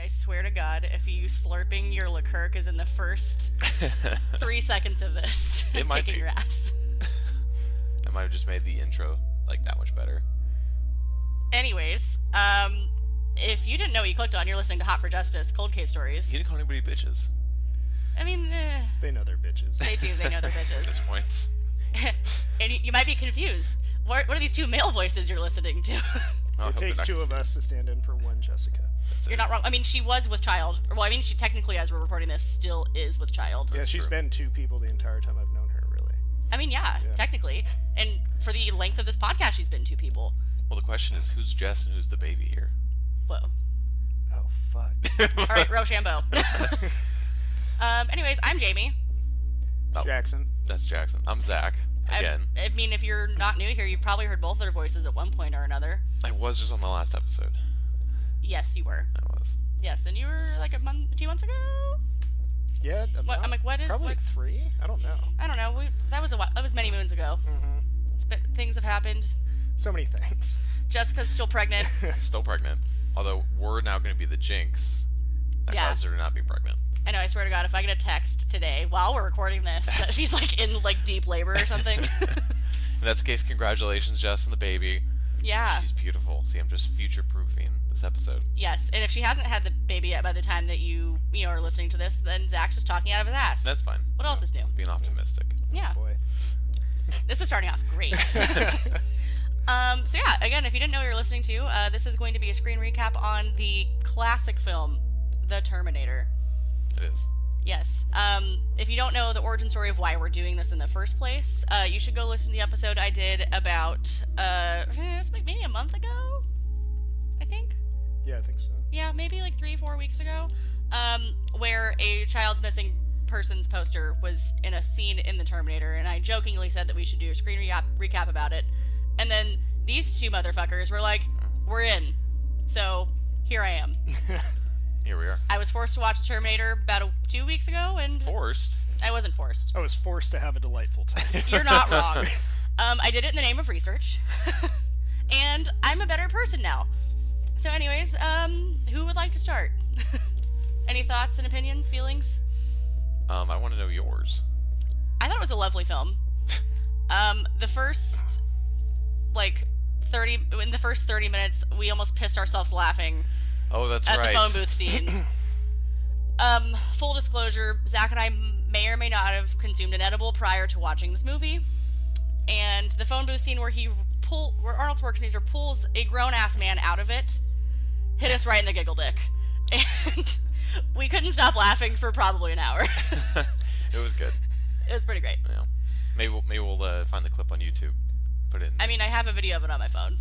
I swear to God, if you slurping your Leclerc is in the first 3 seconds of this, It I'm might kicking be. your ass. I might have just made the intro like that much better. Anyways, if you didn't know what you clicked on, you're listening to Hot for Justice, Cold Case Stories. He didn't call anybody bitches I mean, They know they're bitches. they do. They know they're at this bitches. point. And you might be confused. What are these two male voices you're listening to? I hope It they're takes not two of us to stand in for one Jessica. That's You're it. not wrong. I mean, she was with child. Well, I mean, she technically, as we're recording this, still is with child. Yeah, That's she's true. been two people the entire time I've known her, really. I mean, yeah, Yeah. technically. And for the length of this podcast, she's been two people. Well, the question is, who's Jess and who's the baby here? Whoa. Oh, fuck. All right, Rochambeau. Anyways, I'm Jamie. Oh, Jackson. that's Jackson. I'm Zach. Again. I mean, if you're not new here, you've probably heard both their voices at one point or another. I was just on the last episode. Yes, you were. I was. Yes, and you were like a month, 2 months ago. Yeah, What- I'm like, what is- Probably what- 3? I don't know. I don't know. That was that was many moons ago. Things have happened. So many things. Jessica's still pregnant. Still pregnant. Although we're now going to be the jinx that Yeah. caused her to not be pregnant. I know. I swear to God, if I get a text today while we're recording this that she's like in like deep labor or something. In that case, congratulations, Jess and the baby. Yeah. She's beautiful. See, I'm just future-proofing this episode. Yes, and if she hasn't had the baby yet by the time that you are listening to this, then Zach's just talking out of his ass. That's fine. What else is new? Being optimistic. Yeah, Boy. this is starting off great. So yeah, again, if you didn't know what you're listening to, this is going to be a screen recap on the classic film, The Terminator. It is. Yes. If you don't know the origin story of why we're doing this in the first place, you should go listen to the episode I did about it's like maybe a month ago, I think. Yeah, I think so. Yeah, maybe like 3-4 weeks ago, where a child's missing persons poster was in a scene in The Terminator, and I jokingly said that we should do a screen recap about it, and then these two motherfuckers were like, we're in. So here I am. Here we are. I was forced to watch The Terminator about 2 weeks ago, and Forced. I wasn't forced. I was forced to have a delightful time. You're not wrong. I did it in the name of research, and I'm a better person now. So anyways, who would like to start? Any thoughts and opinions, feelings? I want to know yours. I thought it was a lovely film. The first, in the first 30 minutes, we almost pissed ourselves laughing Oh, that's at right. the phone booth scene. Full disclosure, Zach and I may or may not have consumed an edible prior to watching this movie. And the phone booth scene where where Arnold Schwarzenegger pulls a grown-ass man out of it, hit us right in the giggle dick. And we couldn't stop laughing for probably an hour. It was good. It was pretty great. Yeah. Maybe we'll find the clip on YouTube. Put it in. I mean, I have a video of it on my phone.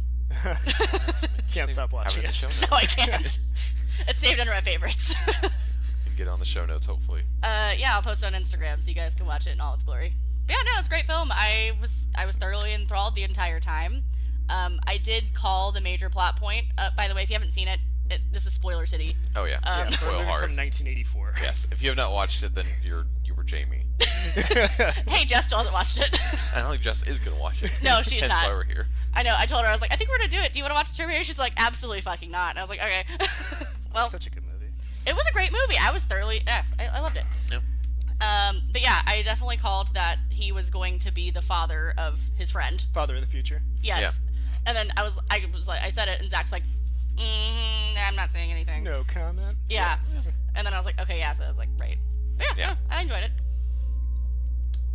Can't stop watching Have it in the it. show notes. No, I can't. It's saved under my favorites. And get it on the show notes, hopefully. Yeah, I'll post it on Instagram so you guys can watch it in all its glory. But yeah, no, it's a great film. I was thoroughly enthralled the entire time. I did call the major plot point. By the way, if you haven't seen it, this is spoiler city. Oh yeah. Yeah, for a Spoil movie hard. from 1984. Yes. If you have not watched it, then you were Jamie. Hey, Jess still hasn't watched it. I don't think Jess is gonna watch it. No, she's Hence not. why we're here. I know. I told her, I was like, I think we're gonna do it. Do you want to watch the Terminator? She's like, absolutely fucking not. And I was like, okay. Well, Such a good movie. it was a great movie. I was thoroughly, I loved it. Yep. But yeah, I definitely called that he was going to be the father of his friend. Father of the Future. Yes. Yeah. And then I said it, and Zach's like, I'm not saying anything. No comment. Yeah. And then I was like, okay, yeah. So I was like, right. But yeah, Yeah. no, I enjoyed it.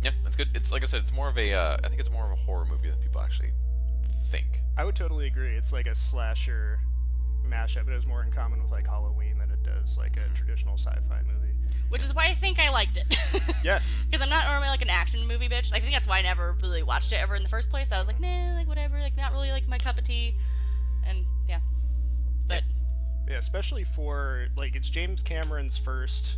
Yeah, that's good. It's like I said, it's more of a. I think it's more of a horror movie than people actually think. I would totally agree. It's like a slasher mashup. It has more in common with like Halloween than it does like a traditional sci-fi movie. Which is why I think I liked it. Yeah. Because I'm not normally like an action movie bitch. I think that's why I never really watched it ever in the first place. I was like, nah, like whatever, like not really like my cup of tea. And yeah. But Yeah, especially for like it's James Cameron's first,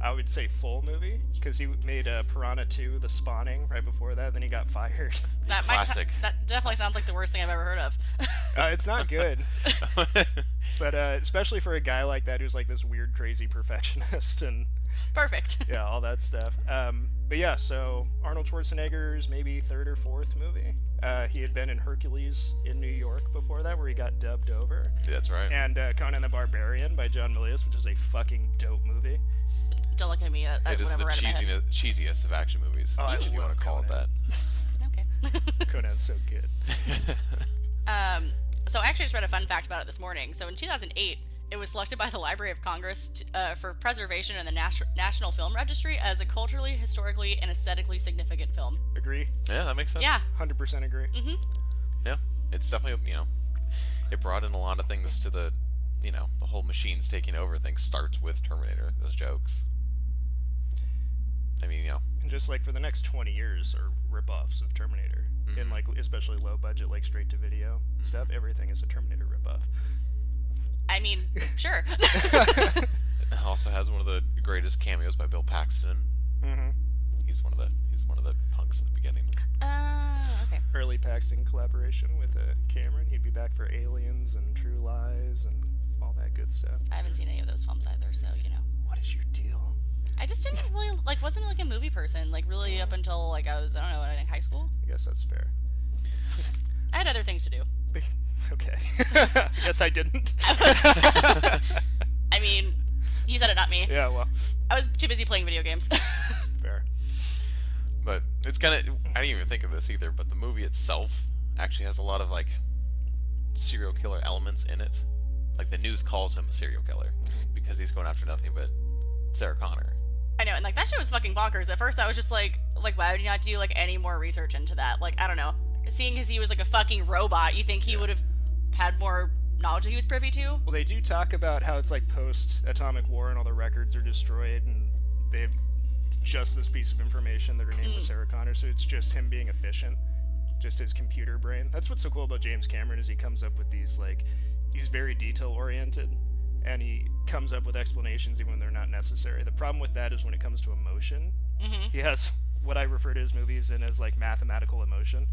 I would say, full movie, because he made Piranha 2: The Spawning right before that. Then he got fired. that Classic. that definitely sounds like the worst thing I've ever heard of. It's not good, but especially for a guy like that who's like this weird, crazy perfectionist and Perfect. yeah, all that stuff. But yeah, so Arnold Schwarzenegger's maybe third or fourth movie. He had been in Hercules in New York before that, where he got dubbed over. That's right. And Conan the Barbarian by John Milius, which is a fucking dope movie. Don't look at me. It is the cheesiest of action movies, Oh, if you want to call Conan. it that. Okay. Conan's so good. So I actually just read a fun fact about it this morning. So in 2008, it was selected by the Library of Congress for preservation in the National Film Registry as a culturally, historically, and aesthetically significant film. Agree? Yeah, that makes sense. Yeah. 100% agree. Mm-hmm. Yeah, it's definitely, it brought in a lot of things to the, the whole machines taking over thing starts with Terminator, those jokes. I mean, And just like for the next 20 years are rip-offs of Terminator. And like especially low budget, like straight to video stuff, everything is a Terminator rip-off. I mean, sure. it also has one of the greatest cameos by Bill Paxton. Mm-hmm. He's one of the punks in the beginning. Okay. Early Paxton collaboration with Cameron. He'd be back for Aliens and True Lies and all that good stuff. I haven't seen any of those films either, so What is your deal? I just didn't really wasn't a movie person really up until I was in high school. I guess that's fair. I had other things to do. Okay. I guess I didn't. I mean, you said it, not me. Yeah, well, I was too busy playing video games. fair. But it's kind of, I didn't even think of this either, but the movie itself actually has a lot of serial killer elements in it. Like the news calls him a serial killer because he's going after nothing but Sarah Connor. I know, and that shit was fucking bonkers. At first I was just like why would you not do any more research into that? I don't know. Seeing as he was a fucking robot, you think he would have had more knowledge that he was privy to? Well, they do talk about how it's post-atomic war and all the records are destroyed and they have just this piece of information that her name was Sarah Connor, so it's just him being efficient, just his computer brain. That's what's so cool about James Cameron is he comes up with these, he's very detail-oriented, and he comes up with explanations even when they're not necessary. The problem with that is when it comes to emotion, he has what I refer to his movies in as, mathematical emotion.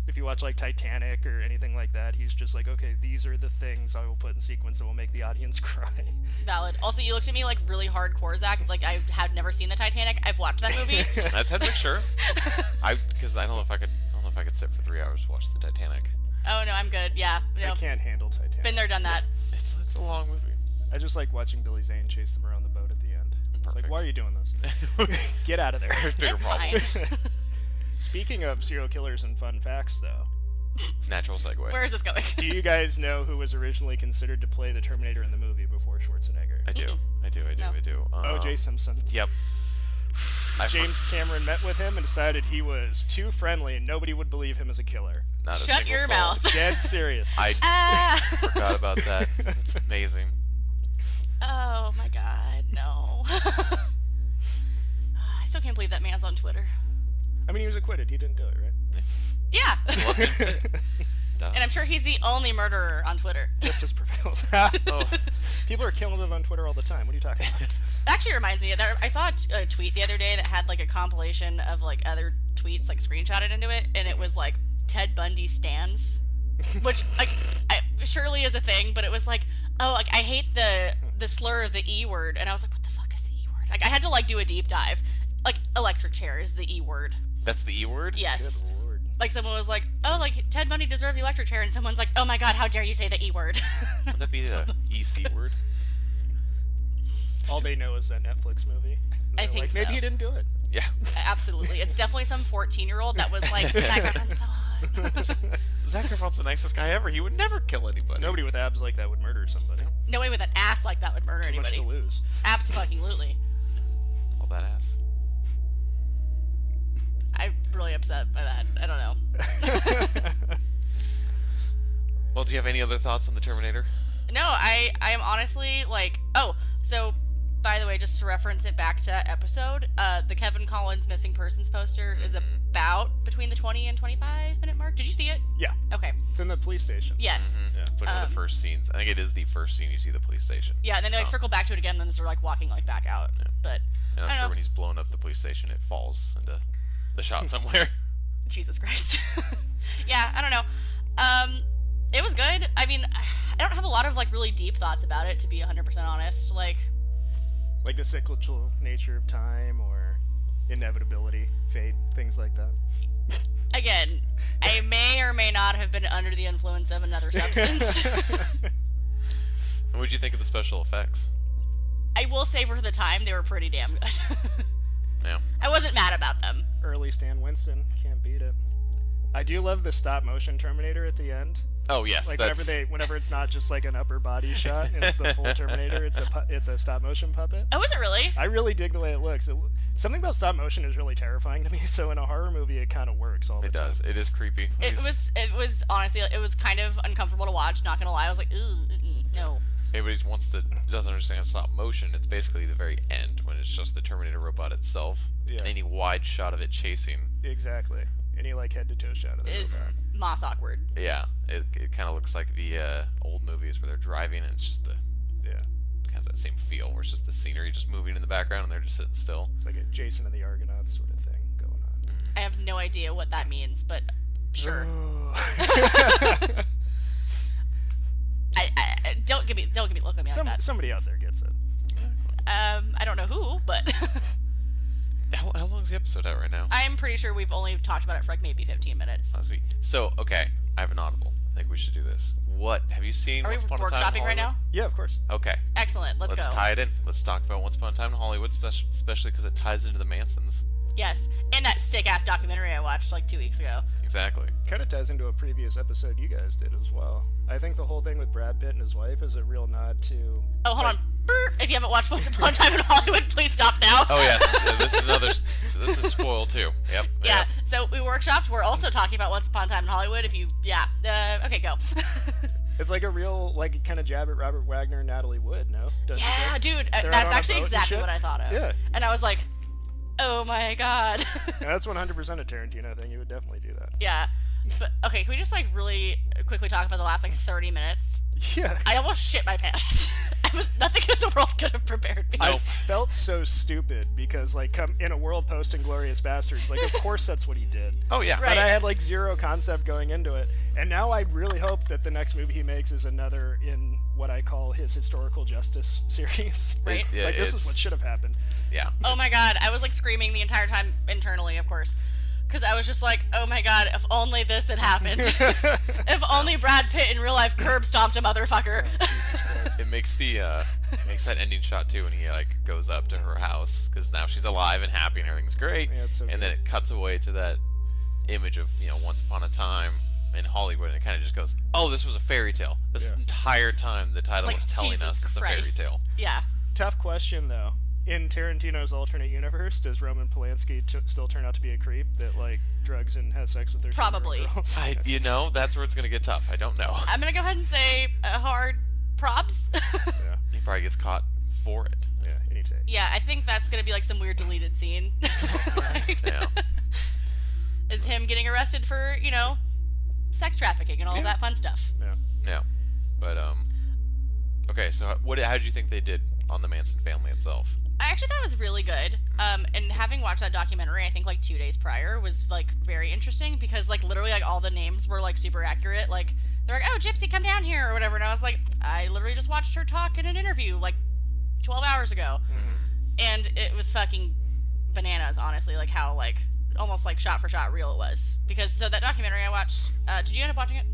If you watch Titanic or anything like that, he's just okay, these are the things I will put in sequence that will make the audience cry. Valid. Also, you looked at me really hardcore, Zach. I had never seen the Titanic. I've watched that movie. I just had to make sure. Because I don't know if I could sit for 3 hours to watch the Titanic. Oh no, I'm good. Yeah, no. I can't handle Titanic. Been there, done that. It's a long movie. I just like watching Billy Zane chase them around the boat at the end. Perfect. Why are you doing this? Get out of there. There's bigger It's problems. fine. Speaking of serial killers and fun facts, though, Natural segue. Where is this going? do you guys know who was originally considered to play the Terminator in the movie before Schwarzenegger? I do. No. O.J. Simpson. Yep. James Cameron met with him and decided he was too friendly and nobody would believe him as a killer. Not a Shut single your soul. mouth. Dead serious. I forgot about that. It's amazing. Oh my god, no. I still can't believe that man's on Twitter. I mean, he was acquitted. He didn't do it, right? Yeah. Duh. And I'm sure he's the only murderer on Twitter. Justice prevails. Oh. People are killing it on Twitter all the time. What are you talking about? Actually reminds me, I saw a tweet the other day that had a compilation of other tweets screenshotted into it, and it was Ted Bundy stands, which surely is a thing, but it was I hate the slur of the E word, and I was like, what the fuck is the E word? I had to do a deep dive. Electric chair is the E word. That's the E word? Yes. Good lord. Someone was Ted Bundy deserved the electric chair, and someone's like, oh my god, how dare you say the E word? Would that be the EC word? All they know is that Netflix movie. I They're think maybe so. he didn't do it. Yeah. Absolutely. It's definitely some 14-year-old that was Zac Efron's son. Zac Efron's the nicest guy ever. He would never kill anybody. Nobody with abs like that would murder somebody. Nobody with an ass like that would murder Too much anybody. to lose. Absolutely. All that ass. I'm really upset by that. I don't know. Well, do you have any other thoughts on the Terminator? No, I am honestly so by the way, just to reference it back to that episode, the Kevin Collins missing persons poster is about between the 20 and 25 minute mark. Did you see it? Yeah. Okay. It's in the police station. Yes. Yeah. It's one of the first scenes. I think it is the first scene you see the police station. Yeah, and then they circle back to it again, and then they're walking back out. Yeah. But And I I'm don't sure know. when he's blowing up the police station, it falls into the shot somewhere. Jesus Christ. Yeah, I don't know. It was good. I mean, I don't have a lot of really deep thoughts about it, to be 100% honest. Like the cyclical nature of time, or inevitability, fate, things like that. Again, I may or may not have been under the influence of another substance. What did you think of the special effects? I will say for the time, they were pretty damn good. Yeah. I wasn't mad about them. Early Stan Winston, can't beat it. I do love the stop motion Terminator at the end. Oh yes, Like that's whenever it's not just like an upper body shot and it's the full Terminator, it's a stop motion puppet. Oh, is it really? I really dig the way it looks. Something about stop motion is really terrifying to me. So in a horror movie, it kind of works all the it time. does. It is creepy. It was honestly, it was kind of uncomfortable to watch. Not gonna lie, I was like, no. Anybody doesn't understand stop motion. It's basically the very end when it's just the Terminator robot itself, Yeah. and any wide shot of it chasing. Exactly. Any like head to toe shot of the Is robot. moss awkward. Yeah, it kind of looks like the old movies where they're driving and it's just Yeah. kind of that same feel where it's just the scenery just moving in the background and they're just sitting still. It's like a Jason and the Argonauts sort of thing going on. I have no idea what that means, but sure. I don't give me look at me like that. Somebody out there gets it. I don't know who, but How long is the episode out right now? I'm pretty sure we've only talked about it for like maybe 15 minutes. Last week. So okay, I have an audible. I think we should do this. What have you seen? Are we Once Upon a Time in workshopping right now? Yeah, of course. Okay, Excellent. Let's let's go. tie it in. Let's talk about Once Upon a Time in Hollywood, especially because it ties into the Mansons. Yes, and that sick ass documentary I watched like 2 weeks ago. Exactly. Kind of ties into a previous episode you guys did as well. I think the whole thing with Brad Pitt and his wife is a real nod to... Oh, hold on. Brr. If you haven't watched Once Upon a Time in Hollywood, please stop now. Oh yes, yeah, this is another. This is spoil too. Yep. Yeah, Yep. so we workshopped. We're also talking about Once Upon a Time in Hollywood. If you, okay, go. It's like a real, like, kind of jab at Robert Wagner and Natalie Wood, no? Don't you Yeah, think? dude, They're out that's on a actually boat and exactly shit? what I thought of. Yeah. And I was like, oh my god. Yeah, that's 100% a Tarantino thing. You would definitely do that. Yeah. But, okay, can we just, like, really quickly talk about the last, like, 30 minutes? Yeah. I almost shit my pants. Nothing in the world could have prepared me. I felt so stupid because, like, in a world post Inglourious Bastards, like, of course that's what he did. Oh yeah. Right. But I had, like, zero concept going into it. And now I really hope that the next movie he makes is another in what I call his historical justice series. Right. Yeah, Like, this is what should have happened. Yeah. Oh my god, I was, like, screaming the entire time internally, of course. Because I was just like, oh my god, if only this had happened. If only Brad Pitt in real life curb stomped a motherfucker. It makes that ending shot too when he like goes up to her house because now she's alive and happy and everything's great. Yeah, it's so and then it cuts away to that image of Once Upon a Time in Hollywood, and it kind of just goes, oh, this was a fairy tale. This Yeah. entire time the title Like, was telling Jesus us it's a Christ. fairy tale. Yeah. Tough question, though. In Tarantino's alternate universe, does Roman Polanski still turn out to be a creep that, like, drugs and has sex with their Probably. girls? That's where it's gonna get tough. I don't know. I'm gonna go ahead and say hard props. Yeah, He probably gets caught for it. yeah, any take. Yeah, I think that's gonna be like some weird deleted scene. Yeah. Is him getting arrested for, sex trafficking and all that fun stuff. Yeah. Yeah. But okay. So how did you think they did on the Manson family itself? I actually thought it was really good. And having watched that documentary, I think like 2 days prior was like very interesting because like literally like all the names were like super accurate. Like they're like, oh, Gypsy, come down here or whatever. And I was like, I literally just watched her talk in an interview like 12 hours ago. And it was fucking bananas, honestly, like how like almost like shot for shot real it was. Because so that documentary I watched, did you end up watching it?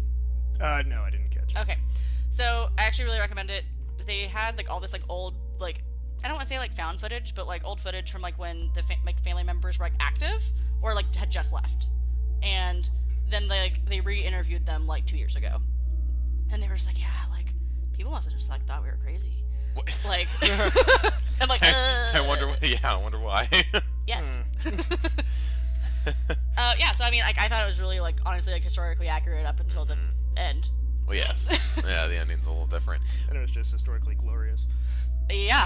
No, I didn't catch it. Okay. So I actually really recommend it. They had like all this like old like I don't want to say like found footage, but like old footage from like when the like family members were like active or like had just left, and then they re-interviewed them like 2 years ago, and they were just like, yeah, like people must have just like thought we were crazy. What? Like I'm like, I wonder. I wonder why. yes. Yeah. So I mean, like I thought it was really like honestly like historically accurate up until the end. Well, yes. Yeah, the ending's a little different. And it was just historically glorious. Yeah.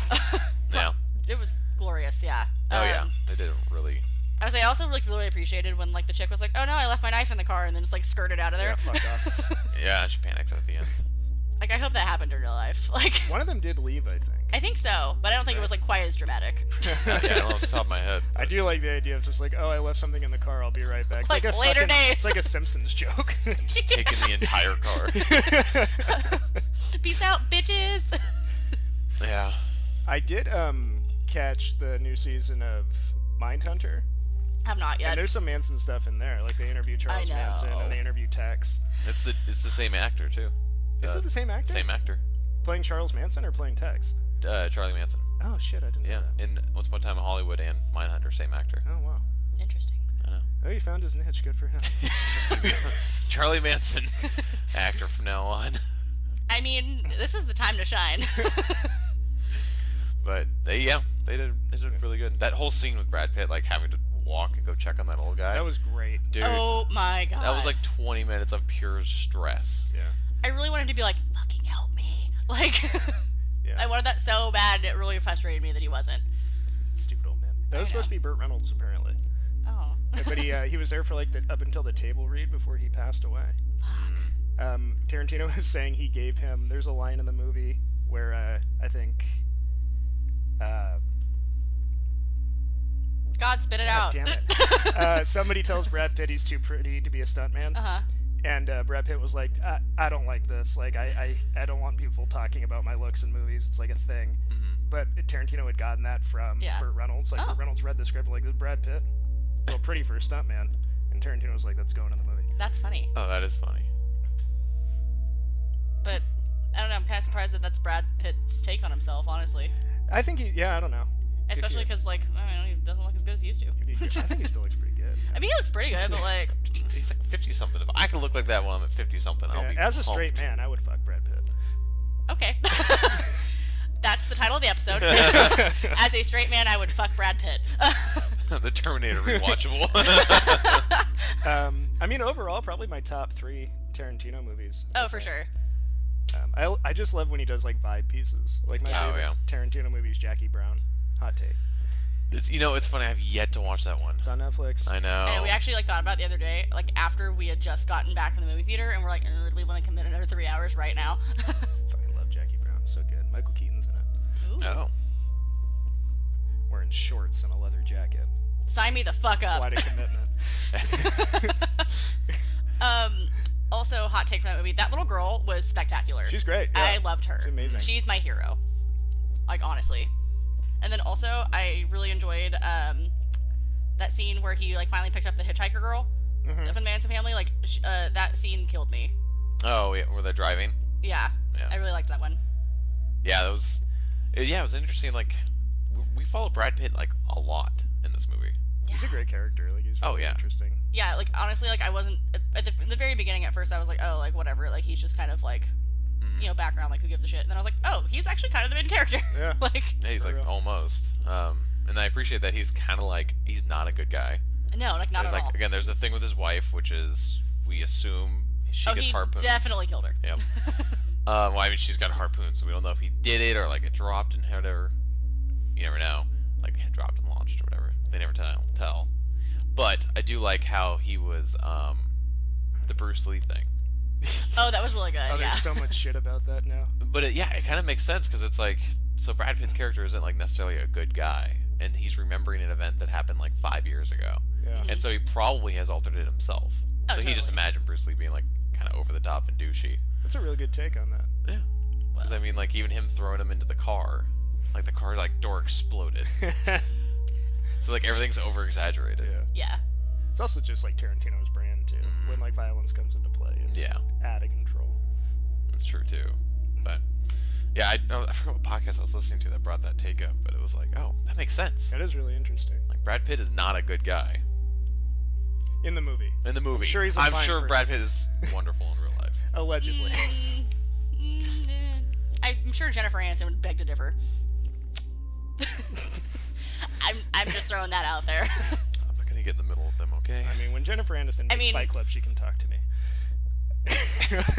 Yeah. It was glorious. Yeah. Oh yeah, they did it really. I was like, I also like really appreciated when like the chick was like, "Oh no, I left my knife in the car," and then just like skirted out of there. Yeah, fuck off. Yeah, she panicked at the end. Like I hope that happened in real life. Like One of them did leave, I think. I think so, but I don't think it was like quite as dramatic. Yeah, I don't know off the top of my head. I do like the idea of just like, oh, I left something in the car, I'll be right back. It's Like a later days. It's like a Simpsons joke. Just taking the entire car. Peace out, bitches. Yeah. I did catch the new season of Mindhunter? Have not yet. And there's some Manson stuff in there. Like they interview Charles I know. Manson and they interview Tex. It's the same actor too. Is it the same actor? Same actor. Playing Charles Manson or playing Tex? Charlie Manson. Oh shit, I didn't know that. In Once Upon a Time in Hollywood and Mindhunter, same actor. Oh wow. Interesting. I know. Oh, he found his niche. Good for him. It's just gonna be a Charlie Manson actor from now on. I mean, this is the time to shine. But they did really good. That whole scene with Brad Pitt, like having to walk and go check on that old guy. That was great. Dude. Oh my god. That was like 20 minutes of pure stress. Yeah. I really wanted to be like, fucking help me. Like, Yeah. I wanted that so bad, and it really frustrated me that he wasn't. Stupid old man. That was I supposed to be Burt Reynolds, apparently. Oh. But he was there for like up until the table read before he passed away. Tarantino was saying he gave him. There's a line in the movie where I think. God, spit it God out. damn it! Somebody tells Brad Pitt he's too pretty to be a stuntman. Uh-huh. And Brad Pitt was like, I don't like this. Like, I don't want people talking about my looks in movies. It's like a thing. Mm-hmm. But Tarantino had gotten that from Yeah. Burt Reynolds. Like, Oh. Burt Reynolds read the script like, this is Brad Pitt. A little pretty for a stuntman. And Tarantino was like, that's going in the movie. That's funny. Oh, that is funny. But, I don't know, I'm kind of surprised that that's Brad Pitt's take on himself, honestly. I think I don't know. Especially because, like, I don't know, he doesn't look as good as he used to. I think he still looks pretty good. I mean, he looks pretty good, but, like, He's like 50 something. If I can look like that when I'm at 50 something, I'll Yeah, be as a pumped. straight man, I would fuck Brad Pitt. okay. That's the title of the episode. As a straight man, I would fuck Brad Pitt. The Terminator rewatchable. I mean, overall, probably my top 3 Tarantino movies. I Oh, for think. sure. I just love when he does like vibe pieces. Like my Oh, favorite yeah. Tarantino movie is Jackie Brown. Hot take. It's funny. I've yet to watch that one. It's on Netflix. I know. And we actually, like, thought about it the other day, like, after we had just gotten back from the movie theater, and we're like, do we want to commit another 3 hours right now? Fucking love Jackie Brown. So good. Michael Keaton's in it. Ooh. Oh. Wearing shorts and a leather jacket. Sign me the fuck up. Quite a commitment. Also, hot take from that movie, that little girl was spectacular. She's great. I yeah. loved her. She's amazing. She's my hero. Like, honestly. And then also, I really enjoyed that scene where he, like, finally picked up the hitchhiker girl from the Manson family. Like, that scene killed me. Oh, yeah. Were they driving? Yeah. Yeah. I really liked that one. Yeah, that was. Yeah, it was interesting. Like, we followed Brad Pitt like a lot in this movie. He's a great character. Like he's Oh, really yeah. interesting. Yeah, like, honestly, like, I wasn't... in the very beginning, at first, I was like, oh, like, whatever. Like, he's just kind of, like, you know, background, like, who gives a shit? And then I was like, oh, he's actually kind of the main character. Yeah. Like, Yeah, he's For like real. almost. And I appreciate that he's kind of like he's not a good guy. no, like, not There's at like all. again, there's a thing with his wife, which is we assume she gets he harpoons. definitely killed her. Yep. Well, I mean, she's got harpoons, so we don't know if he did it or like it dropped and whatever. You never know. Like it dropped and launched or whatever. They never tell. But I do like how he was the Bruce Lee thing. Oh, that was really good, Oh, yeah. there's so much shit about that now. But it kind of makes sense because it's like so Brad Pitt's character isn't like necessarily a good guy, and he's remembering an event that happened like 5 years ago, Yeah. and so he probably has altered it himself. Oh, So he just totally. imagined Bruce Lee being like kind of over the top and douchey. That's a really good take on that. Yeah. Because I mean, like even him throwing him into the car, like the car like door exploded. So like everything's over exaggerated. Yeah. Yeah. It's also just like Tarantino's brand too. When like violence comes into play, it's Yeah. out of control. That's true too. But yeah, I forgot what podcast I was listening to that brought that take up, but it was like, oh, that makes sense. That is really interesting. Like Brad Pitt is not a good guy In the movie, in the movie. sure he's a fine person. Brad Pitt is wonderful in real life. allegedly. I'm sure Jennifer Aniston would beg to differ. I'm just throwing that out there. I'm not gonna get in the middle of them, okay? I mean, when Jennifer Aniston makes mean- Fight Club, she can talk to me.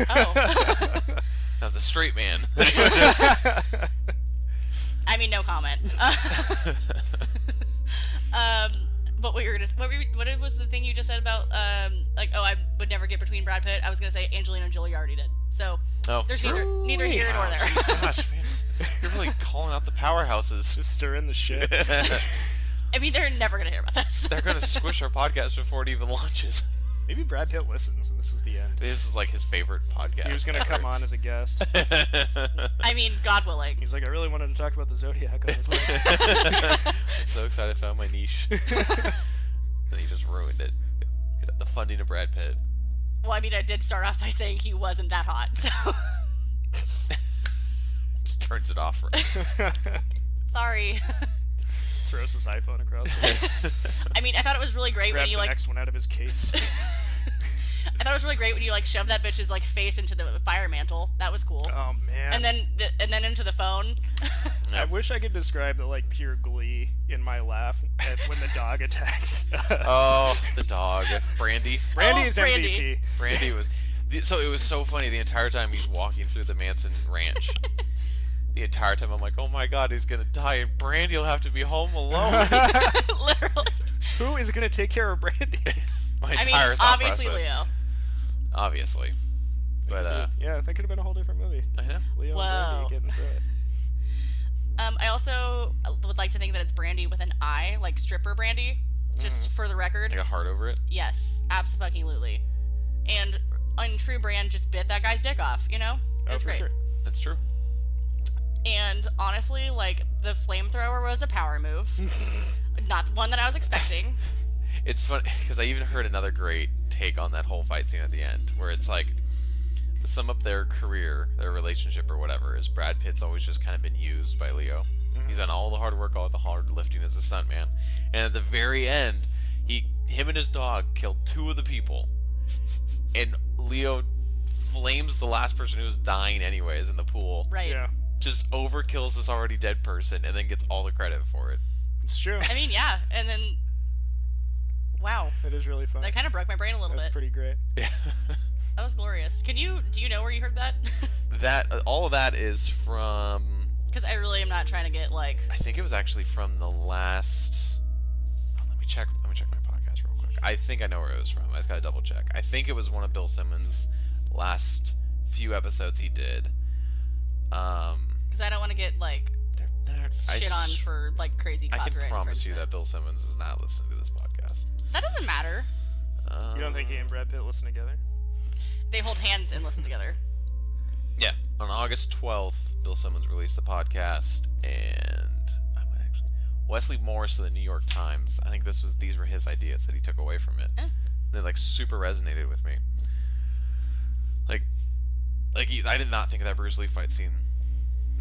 Oh. As a straight man. I mean, no comment. But what you're gonna what was the thing you just said about like, oh, I would never get between Brad Pitt? I was gonna say Angelina Jolie already did. So Oh, there's true. neither here nor Wow, there. geez, gosh, man, you're really calling out the powerhouses. Just stirring the shit. I mean, they're never gonna hear about this. They're gonna squish our podcast before it even launches. Maybe Brad Pitt listens, and this is the end. This is like his favorite podcast. He was gonna come on as a guest. I mean, God willing. He's like, I really wanted to talk about the Zodiac on this podcast. I'm so excited I found my niche. And he just ruined it. The funding of Brad Pitt. Well, I mean, I did start off by saying he wasn't that hot, so... Just turns it off. Right? Sorry. Throws his iPhone across the way. I mean, I thought it was really great when Grabs you, the like... next one out of his case. I thought it was really great when you, like, shoved that bitch's, like, face into the fire mantle. That was cool. Oh, man. And then into the phone. I wish I could describe the, like, pure glee in my laugh when the dog attacks. Oh, the dog. Brandy. Brandy is Brandy. MVP. Brandy was... So it was so funny the entire time he's walking through the Manson ranch. The entire time I'm like, oh my god, he's gonna die, and Brandy will have to be home alone. Literally. Who is going to take care of Brandy? My I mean, entire thought obviously process. Leo. Obviously. But, yeah, that could have been a whole different movie. I know. Leo Whoa. and Brandy getting through it. I also would like to think that it's Brandy with an I, like stripper Brandy, just for the record. Like a heart over it. Yes, absolutely. And on true brand, just bit that guy's dick off, you know? It was for great. sure. That's true. And honestly, like, the flamethrower was a power move. Not one that I was expecting. It's funny, because I even heard another great take on that whole fight scene at the end, where it's like, to sum up their career, their relationship or whatever, is Brad Pitt's always just kind of been used by Leo. He's done all the hard work, all the hard lifting as a stuntman. And at the very end, him and his dog killed 2 of the people. And Leo flames the last person who was dying anyways in the pool. Right. Yeah, Just overkills this already dead person and then gets all the credit for it. it's true. I mean, yeah. And then, wow. It is really fun. That kind of broke my brain a little That's bit. pretty great. Yeah. That was glorious. Do you know where you heard that? All of that is from... Because I really am not trying to get, like... I think it was actually from the last... Oh, let me check my podcast real quick. I think I know where it was from. I just gotta double check. I think it was one of Bill Simmons' last few episodes he did. Because I don't want to get, like, shit on for, like, crazy I copyright can promise you infringement. that Bill Simmons is not listening to this podcast. That doesn't matter. You don't think he and Brad Pitt listen together? They hold hands and listen together. Yeah. On August 12th, Bill Simmons released the podcast, and I might actually... Wesley Morris of the New York Times, I think these were his ideas that he took away from it. They, like, super resonated with me. I did not think of that Bruce Lee fight scene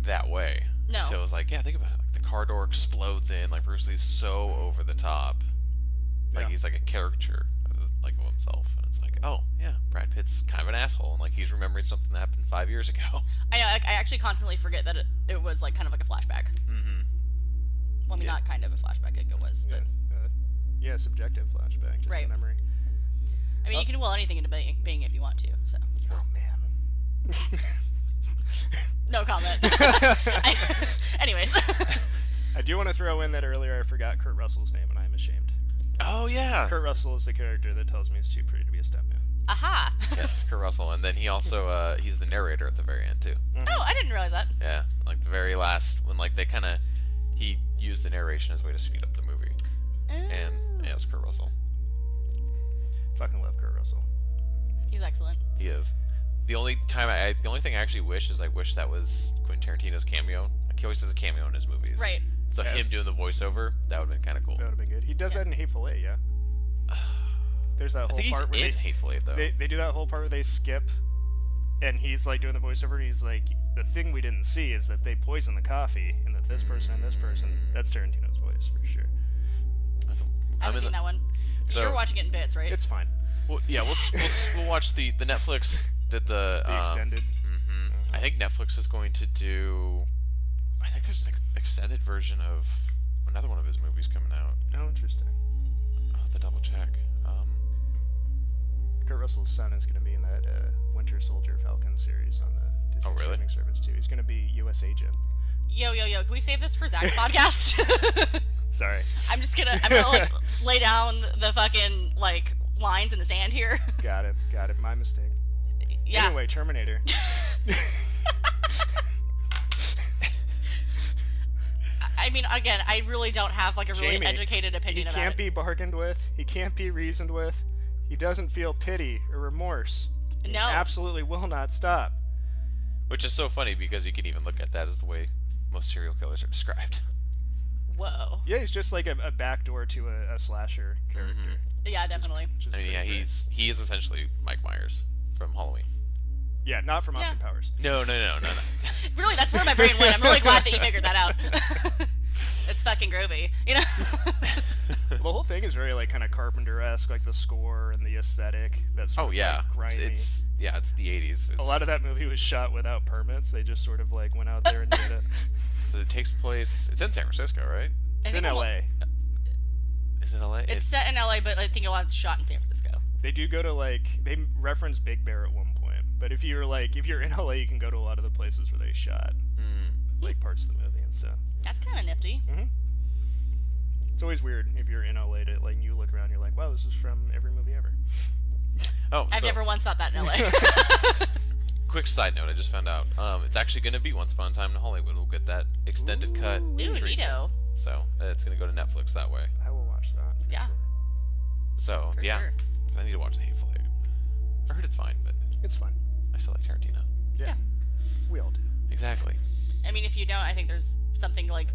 that way. No. Until I was like, yeah, think about it. Like, the car door explodes in, like, Bruce Lee's so over the top. Like, Yeah. he's like a caricature of himself. And it's like, oh, yeah, Brad Pitt's kind of an asshole. And, like, he's remembering something that happened 5 years ago. I know, like, I actually constantly forget that it was, like, kind of like a flashback. Mm-hmm. Well, I mean, Yeah. not kind of a flashback, it was, but... Yeah, subjective flashback, just Right. a memory. I mean, you can will anything into being if you want to, so... Oh, man. No comment. Anyways. I do want to throw in that earlier I forgot Kurt Russell's name, and I am ashamed. Oh, yeah. Kurt Russell is the character that tells me he's too pretty to be a stuntman. Aha! Yes, Kurt Russell. And then he also, he's the narrator at the very end, too. Oh, I didn't realize that. Yeah, like the very last, when, like, he used the narration as a way to speed up the movie. And, yeah, it was Kurt Russell. Fucking love Kurt Russell. He's excellent. He is. The only thing I actually wish is I wish that was Quentin Tarantino's cameo. Like, he always does a cameo in his movies. Right. So Yes. him doing the voiceover, that would have been kind of cool. That would have been good. He does that in Hateful Eight, yeah? There's that I whole think he's part where in Hateful Eight, though. they do that whole part where they skip, and he's like doing the voiceover, and he's like, the thing we didn't see is that they poison the coffee, and that this person and this person, that's Tarantino's voice, for sure. I haven't seen that one. So- You're watching it in bits, right? It's fine. Well, yeah, we'll watch the Netflix did the Extended. I think Netflix is going to do. I think there's an extended version of another one of his movies coming out. Oh, interesting. I'll have to double check. Kurt Russell's son is going to be in that Winter Soldier Falcon series on the Disney Oh, really? streaming service, too. He's going to be U.S. agent. Yo, can we save this for Zach's podcast? Sorry. I'm gonna like lay down the fucking like lines in the sand here. Got it. My mistake. Yeah. Anyway, Terminator. I mean, again, I really don't have like a really Jamie, educated He opinion about can't it. be bargained with. He can't be reasoned with. He doesn't feel pity or remorse. He No. absolutely will not stop. Which is so funny because you can even look at that as the way most serial killers are described. Whoa. Yeah, he's just like a backdoor to a slasher character. Yeah, definitely. Which is I mean, pretty yeah, great. he is essentially Mike Myers from Halloween. Yeah, not from Austin Yeah. Powers. No. Really, that's where my brain went. I'm really glad that you figured that out. It's fucking groovy, you know? The whole thing is very like kind of Carpenter-esque, like the score and the aesthetic. That's Oh yeah, like, grimy. it's the 80s. A lot of that movie was shot without permits. They just sort of like went out there and did it. So it takes place. It's in San Francisco, right? It's in LA. Is it LA? It's set in LA, but I think a lot is shot in San Francisco. They do go to like they reference Big Bear at one point, but if you're in LA, you can go to a lot of the places where they shot like parts of the movie and stuff. That's kind of nifty. It's always weird if you're in LA to like you look around, you're like, wow, this is from every movie ever. Oh, I've so never once thought that in LA. quick side note, I just found out. It's actually going to be Once Upon a Time in Hollywood. We'll get that extended cut. Ooh, treatment. neato. So it's going to go to Netflix that way. I will watch that. For Yeah. sure. So For yeah, sure. 'cause I need to watch The Hateful Eight. I heard it's fine, but It's fun. I still like Tarantino. Yeah. We all do. Exactly. I mean, if you don't, I think there's something like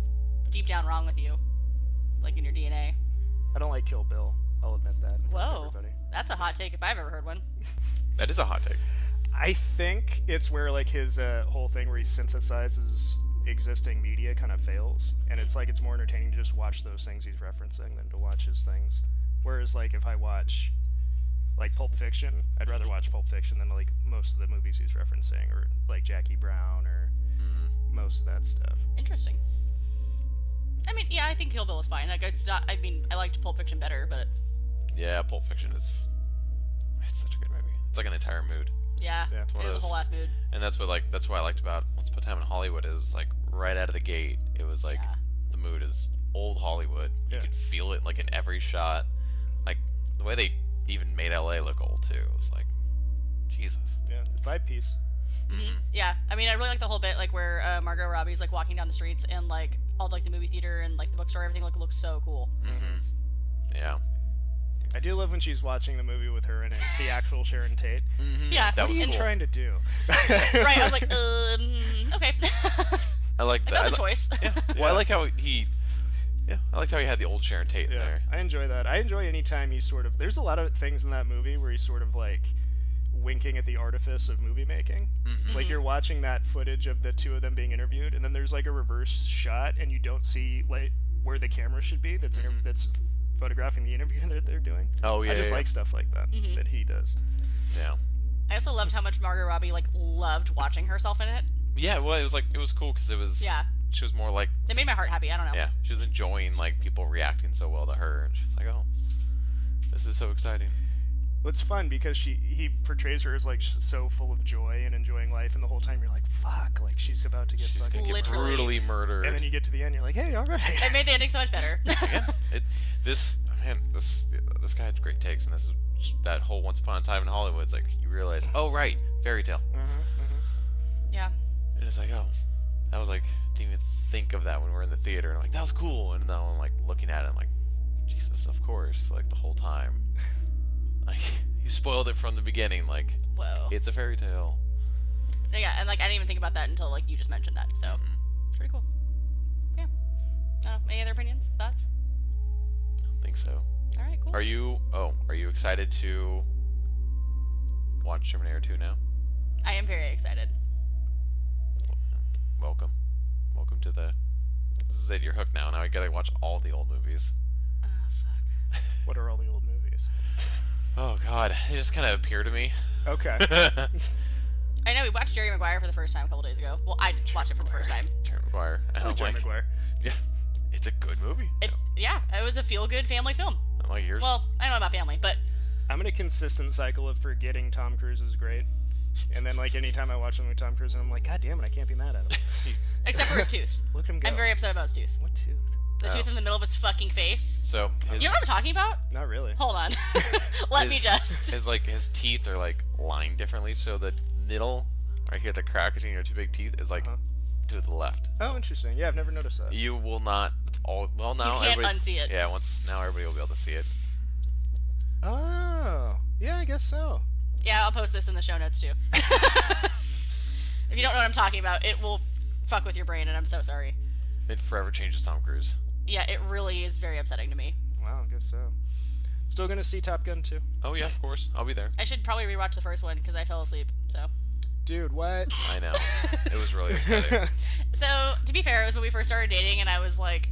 deep down wrong with you, like in your DNA. I don't like Kill Bill. I'll admit that. in front of Whoa, everybody. that's a hot take if I've ever heard one. That is a hot take. I think it's where like his whole thing where he synthesizes existing media kind of fails, and it's like it's more entertaining to just watch those things he's referencing than to watch his things. Whereas like if I watch like Pulp Fiction, I'd rather watch Pulp Fiction than like most of the movies he's referencing, or like Jackie Brown, or most of that stuff. Interesting. I mean, yeah, I think Kill Bill is fine. Like, it's not. I mean, I liked Pulp Fiction better, but Yeah, Pulp Fiction is. It's such a good movie. It's like an entire mood. yeah, Yeah. it one of is a those- whole ass mood. And that's what I liked about Once Upon a Time in Hollywood. It was like right out of the gate. It was like Yeah. the mood is old Hollywood. You Yeah. could feel it like in every shot. Like the way they even made LA look old too. It was like Jesus. Yeah, vibe piece. Yeah, I mean, I really like the whole bit, like where Margot Robbie's like walking down the streets and like all like the movie theater and like the bookstore, everything looks so cool. Yeah. I do love when she's watching the movie with her and it's the actual Sharon Tate. Yeah, That What was are you cool. trying to do? right. I was like, okay, I like that. that's a choice. Yeah. Well, I like how he. Yeah, I liked how he had the old Sharon Tate in Yeah, there. I enjoy that. I enjoy any time he's sort of. There's a lot of things in that movie where he's sort of like winking at the artifice of movie making. Like you're watching that footage of the two of them being interviewed, and then there's like a reverse shot, and you don't see like where the camera should be. That's that's photographing the interview that they're doing. Oh yeah. I just yeah. like stuff like that that he does. Yeah. I also loved how much Margot Robbie like loved watching herself in it. Yeah. Well, it was cool because it was. Yeah. She was more like. It made my heart happy. I don't know. Yeah. She was enjoying like people reacting so well to her, and she was like, "Oh, this is so exciting." Well, it's fun because he portrays her as like so full of joy and enjoying life, and the whole time you're like, fuck, like she's about to get She's fucking. gonna get Literally. brutally murdered. And then you get to the end, you're like, hey, all right. It made the ending so much better. Yeah. This guy had great takes, and this is that whole Once Upon a Time in Hollywood. It's like you realize, oh right, fairy tale, Yeah. and it's like, oh, that was like didn't even think of that when we were in the theater, and I'm like that was cool, and now I'm like looking at it, I'm like, Jesus, of course, like the whole time, like you spoiled it from the beginning, like Whoa. it's a fairy tale. Yeah, and like I didn't even think about that until like you just mentioned that. So it's pretty cool. Yeah. Any other opinions? Thoughts? I don't think so. All right. Cool. Are you excited to watch Terminator 2 now? I am very excited. Welcome to the. This is it. You're hooked now. Now I gotta watch all the old movies. Oh fuck. What are all the old movies? Oh God, they just kind of appear to me. Okay. I know we watched Jerry Maguire for the first time a couple days ago. Well, I watched it for the first time. Jerry Maguire. And I'm Jerry like, Maguire. yeah, it's a good movie. Yeah, it was a feel-good family film. I'm like, here's. Well, I don't know about family, but I'm in a consistent cycle of forgetting Tom Cruise is great. And then, like, anytime I watch something with Tom Cruise, and I'm like, God damn it, I can't be mad at him. except for his tooth. Look at him go. I'm very upset about his tooth. What tooth? The tooth in the middle of his fucking face. So his, You know what I'm talking about? Not really. Hold on. Let me his- just. his teeth are like lined differently. So the middle, right here, the crack between your two big teeth is like to the left. Oh, interesting. Yeah, I've never noticed that. You will not. It's all well now. You can't everybody- unsee it. Yeah, now everybody will be able to see it. Oh. Yeah, I guess so. Yeah, I'll post this in the show notes too. If you don't know what I'm talking about, it will fuck with your brain, and I'm so sorry. It forever changes Tom Cruise. Yeah, it really is very upsetting to me. Wow, I guess so. Still gonna see Top Gun 2. Oh yeah, of course. I'll be there. I should probably rewatch the first one because I fell asleep. So. Dude, what? I know. It was really upsetting. So to be fair, it was when we first started dating, and I was like,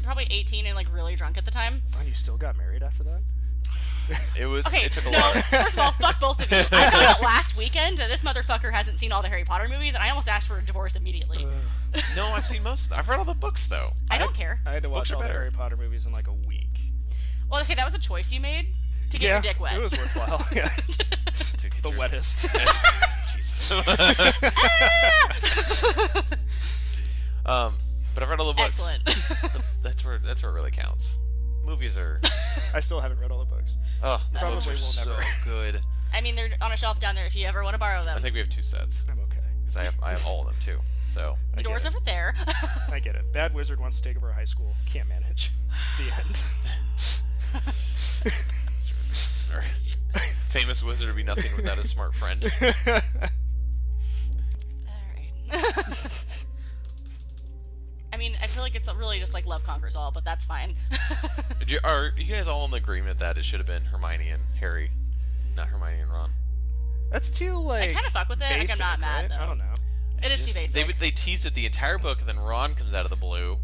probably 18 and like really drunk at the time. Oh, you still got married after that? It was. Okay, It took a no, lot. first of all, fuck both of you. I found out last weekend that this motherfucker hasn't seen all the Harry Potter movies, and I almost asked for a divorce immediately. No, I've seen most. I've read all the books though. I don't care. I had to watch Books are all the better. Harry Potter movies in like a week. Well, okay, that was a choice you made to get your dick wet. It was worthwhile. Yeah. To get The your- wettest. Jesus. But I've read all the books. Excellent. That's where it really counts. Movies are. I still haven't read all the books. Oh, the Probably books are will so never. good. I mean, they're on a shelf down there if you ever want to borrow them. I think we have 2 sets I'm okay. because I have all of them too. So The door's get it. over there. I get it. Bad wizard wants to take over a high school. Can't manage. The end. Or, famous wizard would be nothing without a smart friend. Alright. I mean, I feel like it's really just like love conquers all, but that's fine. Are you guys all in agreement that it should have been Hermione and Harry, not Hermione and Ron? That's too like. I kind of fuck with it. Like, I'm not mad, right? though. I don't know. It is too basic. They teased it the entire book, and then Ron comes out of the blue.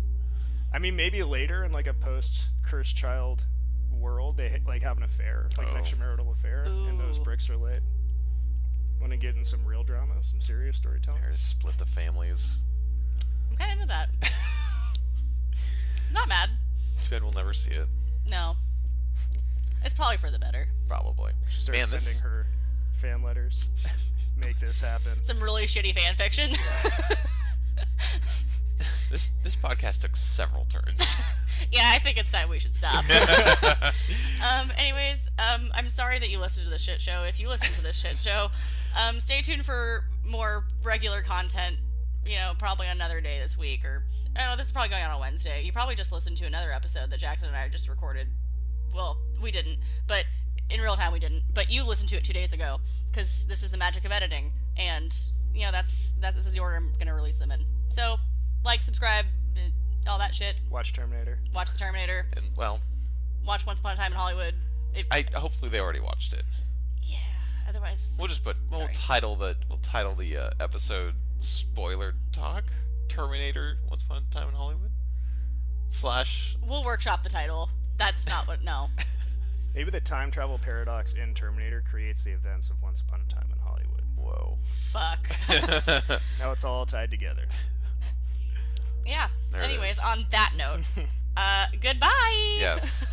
I mean, maybe later in like a post-cursed child world, they like have an affair, like an Oh. extramarital affair, and those Ooh. bricks are laid. Want to get in some real drama, some serious storytelling? Or just split the families. I'm kind of into that. Not mad. Too bad we'll never see it. No. It's probably for the better. Probably. She starts Man, this sending her fan letters. Make this happen. Some really shitty fan fiction. this podcast took several turns. Yeah, I think it's time we should stop. Anyways, I'm sorry that you listened to this shit show. If you listen to this shit show, stay tuned for more regular content, you know, probably another day this week, or, I don't know, this is probably going on Wednesday. You probably just listened to another episode that Jackson and I just recorded. Well, we didn't, but in real time we didn't. But you listened to it 2 days ago, because this is the magic of editing, and, you know, this is the order I'm going to release them in. So, like, subscribe, all that shit. Watch Terminator. Watch The Terminator. And well, Watch Once Upon a Time in Hollywood. hopefully they already watched it. Yeah. Otherwise, We'll Sorry. title the episode spoiler talk Terminator Once Upon a Time in Hollywood / we'll workshop the title. That's not what. No. Maybe the time travel paradox in Terminator creates the events of Once Upon a Time in Hollywood. Whoa. Fuck. Now it's all tied together. Yeah. There it Anyways, is. on that note, goodbye. Yes.